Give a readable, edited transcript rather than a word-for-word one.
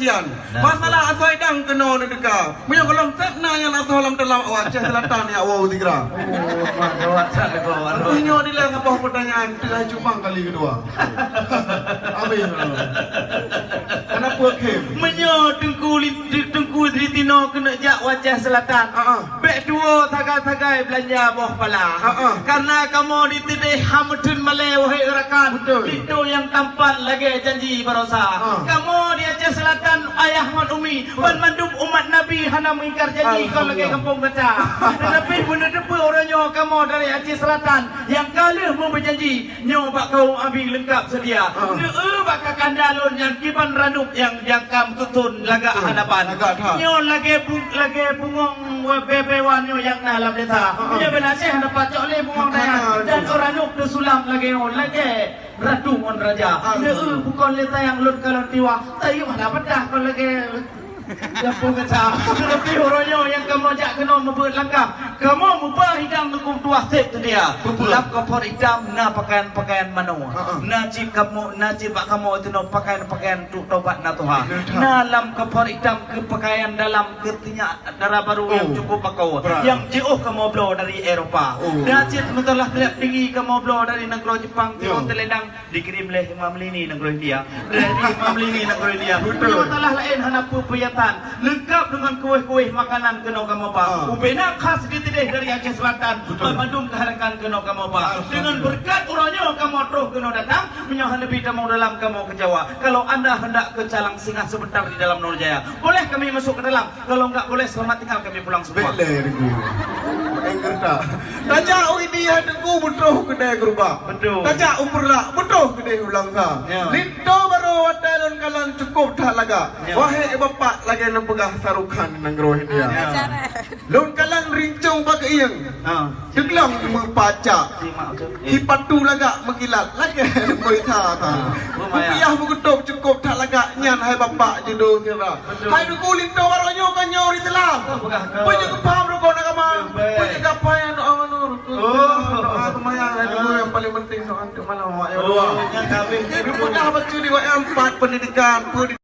perjanjian. Masalah asal dang kena ni deka. Punya kalau fitnah yang asal dalam dalam Aceh Selatan ya wow tigra. Punya ni lah apa pertanyaan telah jumpa kali kedua. Habis. Kenapa kem? Menyo tengku Tritino kena jak Aceh Selatan. Bek dua tagai-tagai belanja bawah pala. Karena kamu ditidih hamdun malay wahai rakan. Itu yang tampak lagi janji barosa. Kamu di Aceh Selatan ayah mat umi ban mandum umat Nabi hana mengingkar janji kau lagi kampung kaca. Tetapi benar-benar orangnya kamu dari Aceh Selatan yang kalah mau berjanji nyoba kau ambil lengkap sedia. Bak kandalun yang kiban ranuk yang jangkam tutun lagak hadapan. Nyo lagi bungong bebewanyo yang dalam desa. Punya benasih hadapan oleh bungong daya dan orang nuk tersulam lagi ratu on raja. Bukan leta yang lun kalau tiwa. Tayu mana bedah kalau lagi kampung kaca. Tapi orangnya yang kamu ajak kena membuat langkah. Kamu mubah hidang nukum tuah sep sedia. Lap kapor hitam na pakaian mano. Najib bak kamu itu no pakaian tu tobat na Tuhan. Na lam kapor hitam ke pakaian dalam kertinya darah baru yang cukup pakau. Yang jauh kamu blow dari Eropah. Najib mentelah telap tinggi kamu blow dari negara Jepang. Tiong teledang dikirim oleh Imam Lini negara India. Dari Imam Lini negara India. Tiong telah lain hana pupuyatan. Lengkap dengan kuih-kuih makanan kena kamu pak. Ubena khas ditidih dari Aceh Selatan. Bandung keharakan kena kamu pak. Dengan berkat orangnya kamu terus kena datang. Menyohan lebih damau dalam kamu ke Jawa. Kalau anda hendak ke Calang Singa sebentar di dalam Nurjaya, boleh kami masuk ke dalam. Kalau enggak boleh selamat tinggal kami pulang semua. Boleh dengku. Enggerta. Tajak ini ya dengku betul kedai gerubah. Betul. Tajak umur lah betul kedai ulang sa. Lindo baru watalon kalan cukup tak laga. Wahai bapak lagi nak pegah sarukan nang roh India. Lon kalang rincung bagi yang. Deglang membaca. Hipatu laga mengilat lagi berita ta. Rupiah begitu cukup tak laga nyan hai bapak jodoh kira. Hai du kulit do waronyo kan nyori telah. Punya kepam do kau nak apa? Punya kapayan anu. Kemayang itu yang paling penting soal malam awak ya dua. Yang kami. Punya apa tu di 4 pendidikan